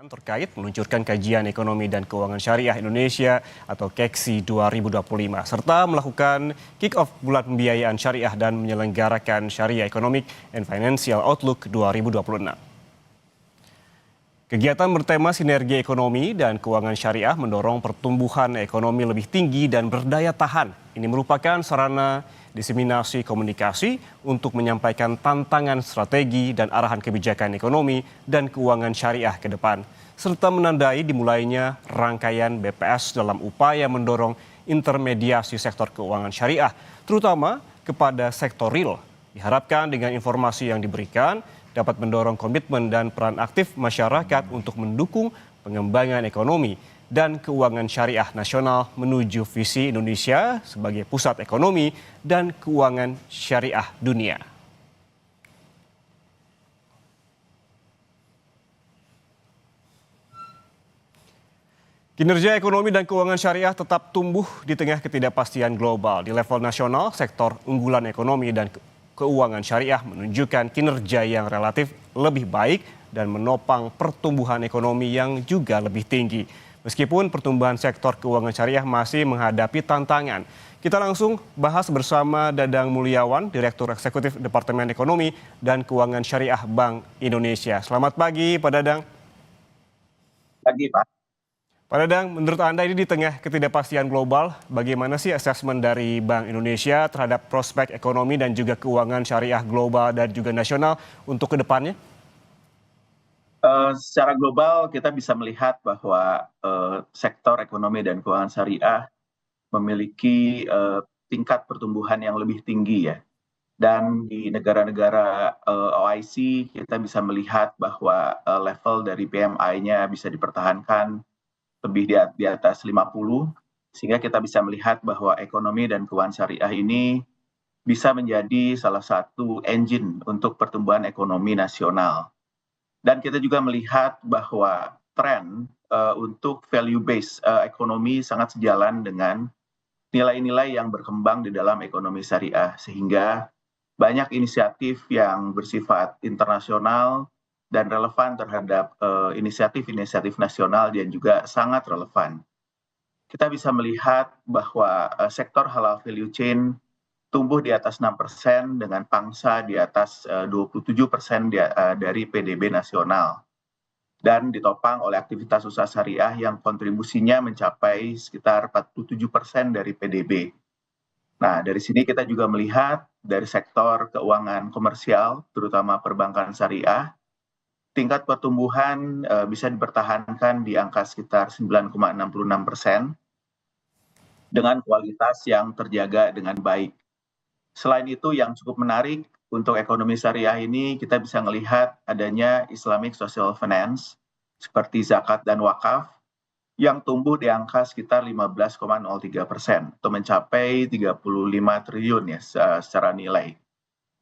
terkait meluncurkan kajian ekonomi dan keuangan syariah Indonesia atau KEKSI 2025 serta melakukan kick-off bulan pembiayaan syariah dan menyelenggarakan Syariah Economic and Financial Outlook 2026. Kegiatan bertema sinergi ekonomi dan keuangan syariah mendorong pertumbuhan ekonomi lebih tinggi dan berdaya tahan. Ini merupakan sarana diseminasi komunikasi untuk menyampaikan tantangan strategi dan arahan kebijakan ekonomi dan keuangan syariah ke depan, serta menandai dimulainya rangkaian BPS dalam upaya mendorong intermediasi sektor keuangan syariah, terutama kepada sektor real. Diharapkan dengan informasi yang diberikan dapat mendorong komitmen dan peran aktif masyarakat untuk mendukung pengembangan ekonomi dan keuangan syariah nasional menuju visi Indonesia sebagai pusat ekonomi dan keuangan syariah dunia. Kinerja ekonomi dan keuangan syariah tetap tumbuh di tengah ketidakpastian global. Di level nasional, sektor unggulan ekonomi dan keuangan syariah menunjukkan kinerja yang relatif lebih baik dan menopang pertumbuhan ekonomi yang juga lebih tinggi. Meskipun pertumbuhan sektor keuangan syariah masih menghadapi tantangan. Kita langsung bahas bersama Dadang Mulyawan, Direktur Eksekutif Departemen Ekonomi dan Keuangan Syariah Bank Indonesia. Selamat pagi, Pak Dadang. Pagi, Pak. Pak Dadang, menurut Anda ini di tengah ketidakpastian global, bagaimana sih asesmen dari Bank Indonesia terhadap prospek ekonomi dan juga keuangan syariah global dan juga nasional untuk ke depannya? Secara global kita bisa melihat bahwa sektor ekonomi dan keuangan syariah memiliki tingkat pertumbuhan yang lebih tinggi ya. Dan di negara-negara OIC kita bisa melihat bahwa level dari PMI-nya bisa dipertahankan lebih di atas 50, sehingga kita bisa melihat bahwa ekonomi dan keuangan syariah ini bisa menjadi salah satu engine untuk pertumbuhan ekonomi nasional. Dan kita juga melihat bahwa tren untuk value based ekonomi sangat sejalan dengan nilai-nilai yang berkembang di dalam ekonomi syariah, sehingga banyak inisiatif yang bersifat internasional dan relevan terhadap inisiatif-inisiatif nasional dan juga sangat relevan. Kita bisa melihat bahwa sektor halal value chain tumbuh di atas 6% dengan pangsa di atas 27% dari PDB nasional. Dan ditopang oleh aktivitas usaha syariah yang kontribusinya mencapai sekitar 47% dari PDB. Nah, dari sini kita juga melihat dari sektor keuangan komersial, terutama perbankan syariah, tingkat pertumbuhan bisa dipertahankan di angka sekitar 9,66% dengan kualitas yang terjaga dengan baik. Selain itu yang cukup menarik untuk ekonomi syariah ini kita bisa melihat adanya Islamic Social Finance seperti zakat dan wakaf yang tumbuh di angka sekitar 15,03% atau mencapai 35 triliun ya secara nilai.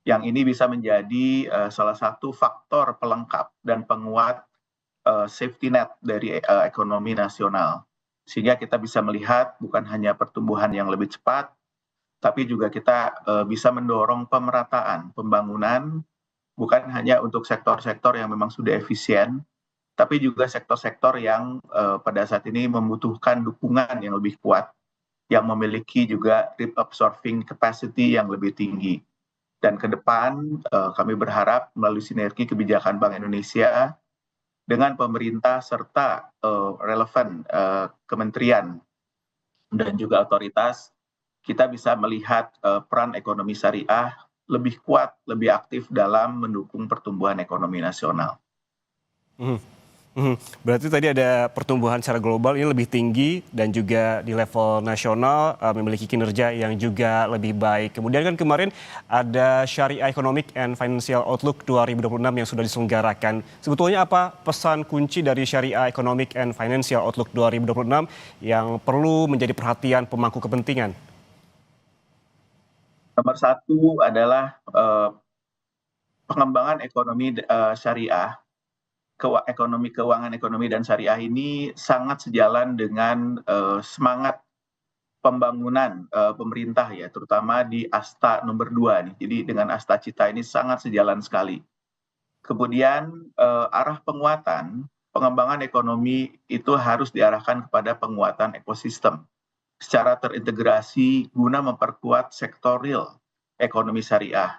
Yang ini bisa menjadi salah satu faktor pelengkap dan penguat safety net dari ekonomi nasional. Sehingga kita bisa melihat bukan hanya pertumbuhan yang lebih cepat, tapi juga kita bisa mendorong pemerataan pembangunan bukan hanya untuk sektor-sektor yang memang sudah efisien, tapi juga sektor-sektor yang pada saat ini membutuhkan dukungan yang lebih kuat, yang memiliki juga absorbing capacity yang lebih tinggi. Dan ke depan kami berharap melalui sinergi kebijakan Bank Indonesia dengan pemerintah serta relevan kementerian dan juga otoritas, kita bisa melihat peran ekonomi syariah lebih kuat, lebih aktif dalam mendukung pertumbuhan ekonomi nasional. Berarti tadi ada pertumbuhan secara global ini lebih tinggi dan juga di level nasional memiliki kinerja yang juga lebih baik. Kemudian kan kemarin ada Syariah Economic and Financial Outlook 2026 yang sudah diselenggarakan. Sebetulnya apa pesan kunci dari Syariah Economic and Financial Outlook 2026 yang perlu menjadi perhatian pemangku kepentingan? Nomor satu adalah pengembangan ekonomi syariah. Keuangan ekonomi dan syariah ini sangat sejalan dengan semangat pembangunan pemerintah ya, terutama di Asta nomor 2 nih. Jadi dengan Asta Cita ini sangat sejalan sekali. Kemudian arah penguatan pengembangan ekonomi itu harus diarahkan kepada penguatan ekosistem secara terintegrasi guna memperkuat sektor real ekonomi syariah.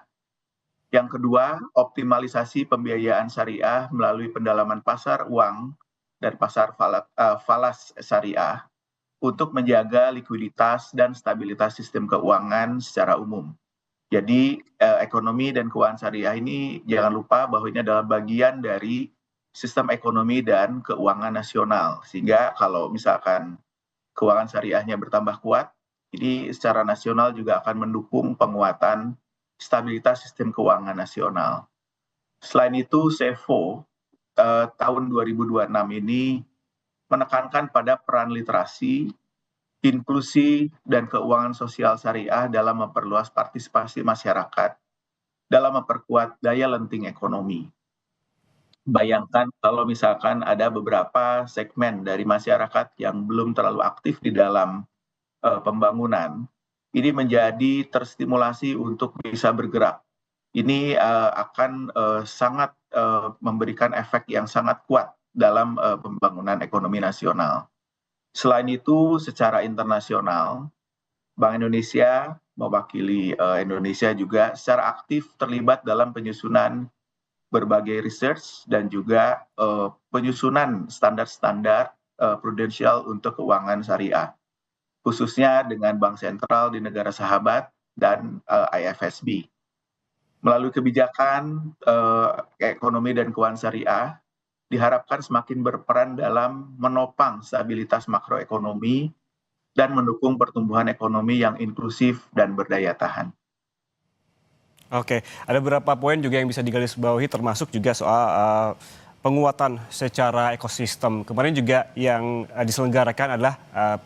Yang kedua, optimalisasi pembiayaan syariah melalui pendalaman pasar uang dan pasar falas syariah untuk menjaga likuiditas dan stabilitas sistem keuangan secara umum. Jadi ekonomi dan keuangan syariah ini jangan lupa bahwa ini adalah bagian dari sistem ekonomi dan keuangan nasional. Sehingga kalau misalkan keuangan syariahnya bertambah kuat, ini secara nasional juga akan mendukung penguatan stabilitas sistem keuangan nasional. Selain itu, SEFO tahun 2026 ini menekankan pada peran literasi, inklusi, dan keuangan sosial syariah dalam memperluas partisipasi masyarakat dalam memperkuat daya lenting ekonomi. Bayangkan kalau misalkan ada beberapa segmen dari masyarakat yang belum terlalu aktif di dalam pembangunan, ini menjadi terstimulasi untuk bisa bergerak. Ini akan sangat memberikan efek yang sangat kuat dalam pembangunan ekonomi nasional. Selain itu, secara internasional, Bank Indonesia mewakili Indonesia juga secara aktif terlibat dalam penyusunan berbagai research dan juga penyusunan standar-standar prudensial untuk keuangan syariah, khususnya dengan bank sentral di negara sahabat dan IFSB. Melalui kebijakan ekonomi dan keuangan syariah, diharapkan semakin berperan dalam menopang stabilitas makroekonomi dan mendukung pertumbuhan ekonomi yang inklusif dan berdaya tahan. Oke, ada beberapa poin juga yang bisa digarisbawahi termasuk juga soal penguatan secara ekosistem. Kemarin juga yang diselenggarakan adalah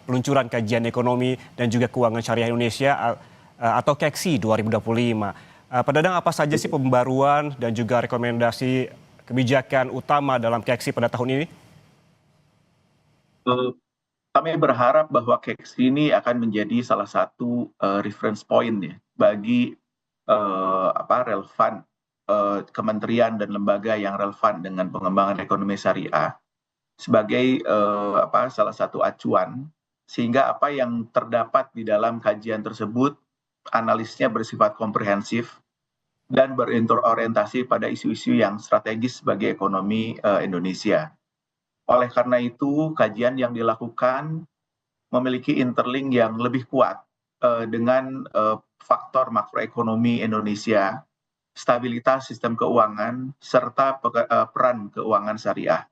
peluncuran kajian ekonomi dan juga keuangan syariah Indonesia atau KEKSI 2025. Pak Dadang, apa saja sih pembaruan dan juga rekomendasi kebijakan utama dalam KEKSI pada tahun ini? Kami berharap bahwa KEKSI ini akan menjadi salah satu reference point ya bagi relevan kementerian dan lembaga yang relevan dengan pengembangan ekonomi syariah sebagai salah satu acuan, sehingga apa yang terdapat di dalam kajian tersebut analisnya bersifat komprehensif dan berorientasi pada isu-isu yang strategis bagi ekonomi Indonesia. Oleh karena itu, kajian yang dilakukan memiliki interlink yang lebih kuat dengan faktor makroekonomi Indonesia, stabilitas sistem keuangan, serta peran keuangan syariah.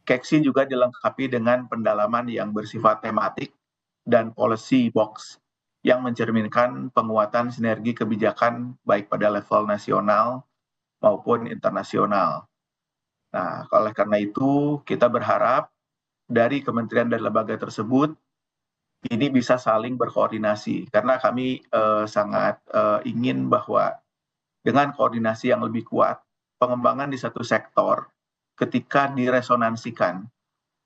KEKSI juga dilengkapi dengan pendalaman yang bersifat tematik dan policy box yang mencerminkan penguatan sinergi kebijakan baik pada level nasional maupun internasional. Nah, oleh karena itu kita berharap dari kementerian dan lembaga tersebut ini bisa saling berkoordinasi karena kami sangat ingin bahwa dengan koordinasi yang lebih kuat, pengembangan di satu sektor ketika diresonansikan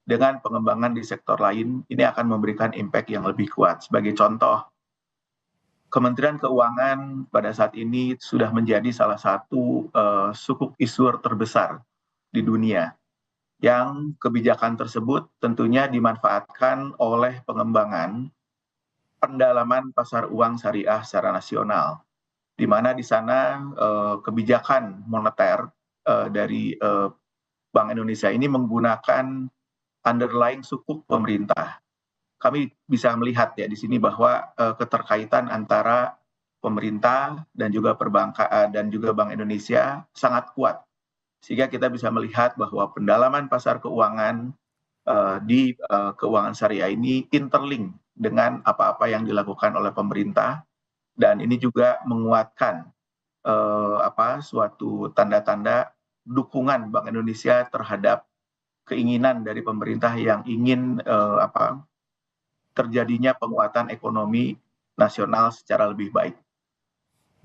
dengan pengembangan di sektor lain, ini akan memberikan impact yang lebih kuat. Sebagai contoh, Kementerian Keuangan pada saat ini sudah menjadi salah satu sukuk issuer terbesar di dunia, yang kebijakan tersebut tentunya dimanfaatkan oleh pengembangan pendalaman pasar uang syariah secara nasional, di mana di sana kebijakan moneter dari Bank Indonesia ini menggunakan underlying sukuk pemerintah. Kami bisa melihat ya di sini bahwa keterkaitan antara pemerintah dan juga perbankan dan juga Bank Indonesia sangat kuat, sehingga kita bisa melihat bahwa pendalaman pasar keuangan di keuangan syariah ini interlink dengan apa-apa yang dilakukan oleh pemerintah, dan ini juga menguatkan suatu tanda-tanda dukungan Bank Indonesia terhadap keinginan dari pemerintah yang ingin terjadinya penguatan ekonomi nasional secara lebih baik.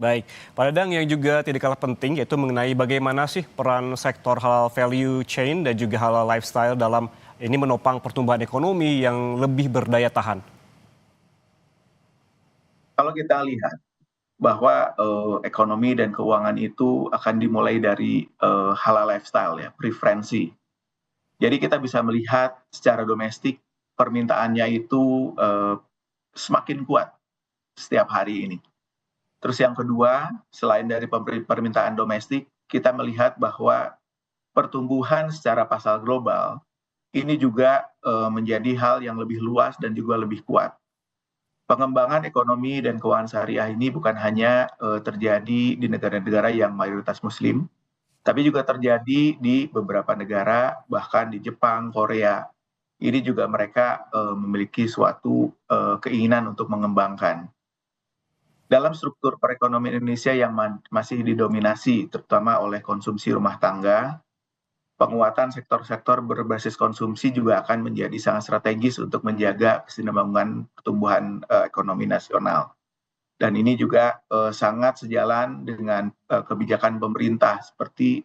Baik, Pak Dadang, yang juga tidak kalah penting yaitu mengenai bagaimana sih peran sektor halal value chain dan juga halal lifestyle dalam ini menopang pertumbuhan ekonomi yang lebih berdaya tahan. Kalau kita lihat bahwa ekonomi dan keuangan itu akan dimulai dari halal lifestyle ya, preferensi. Jadi kita bisa melihat secara domestik permintaannya itu semakin kuat setiap hari ini. Terus yang kedua, selain dari permintaan domestik, kita melihat bahwa pertumbuhan secara pasar global ini juga menjadi hal yang lebih luas dan juga lebih kuat. Pengembangan ekonomi dan keuangan syariah ini bukan hanya terjadi di negara-negara yang mayoritas Muslim, tapi juga terjadi di beberapa negara, bahkan di Jepang, Korea. Ini juga mereka memiliki suatu keinginan untuk mengembangkan. Dalam struktur perekonomian Indonesia yang masih didominasi terutama oleh konsumsi rumah tangga, penguatan sektor-sektor berbasis konsumsi juga akan menjadi sangat strategis untuk menjaga kesinambungan pertumbuhan ekonomi nasional. Dan ini juga sangat sejalan dengan kebijakan pemerintah seperti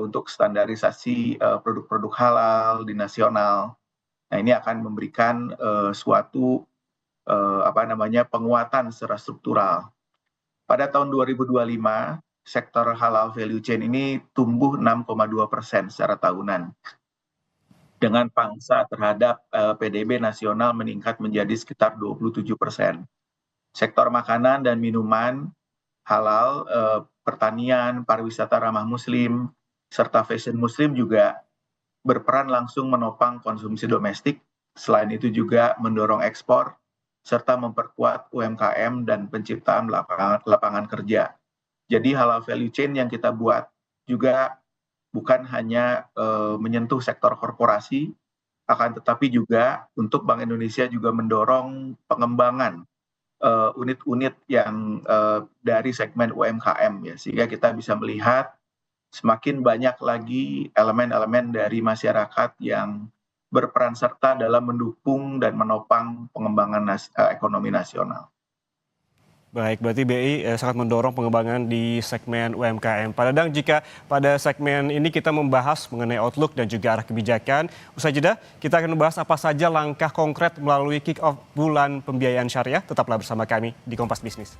untuk standarisasi produk-produk halal di nasional. Nah, ini akan memberikan suatu penguatan secara struktural. Pada tahun 2025, sektor halal value chain ini tumbuh 6,2% secara tahunan. Dengan pangsa terhadap PDB nasional meningkat menjadi sekitar 27%. Sektor makanan dan minuman halal, pertanian, pariwisata ramah muslim, serta fashion muslim juga berperan langsung menopang konsumsi domestik. Selain itu juga mendorong ekspor, serta memperkuat UMKM dan penciptaan lapangan kerja. Jadi halal value chain yang kita buat juga bukan hanya menyentuh sektor korporasi, akan tetapi juga untuk Bank Indonesia juga mendorong pengembangan unit-unit yang dari segmen UMKM ya, sehingga kita bisa melihat semakin banyak lagi elemen-elemen dari masyarakat yang berperan serta dalam mendukung dan menopang pengembangan ekonomi nasional. Baik, berarti BI sangat mendorong pengembangan di segmen UMKM. Pak Dadang, jika pada segmen ini kita membahas mengenai outlook dan juga arah kebijakan, usai jeda kita akan membahas apa saja langkah konkret melalui kick-off bulan pembiayaan syariah. Tetaplah bersama kami di Kompas Bisnis.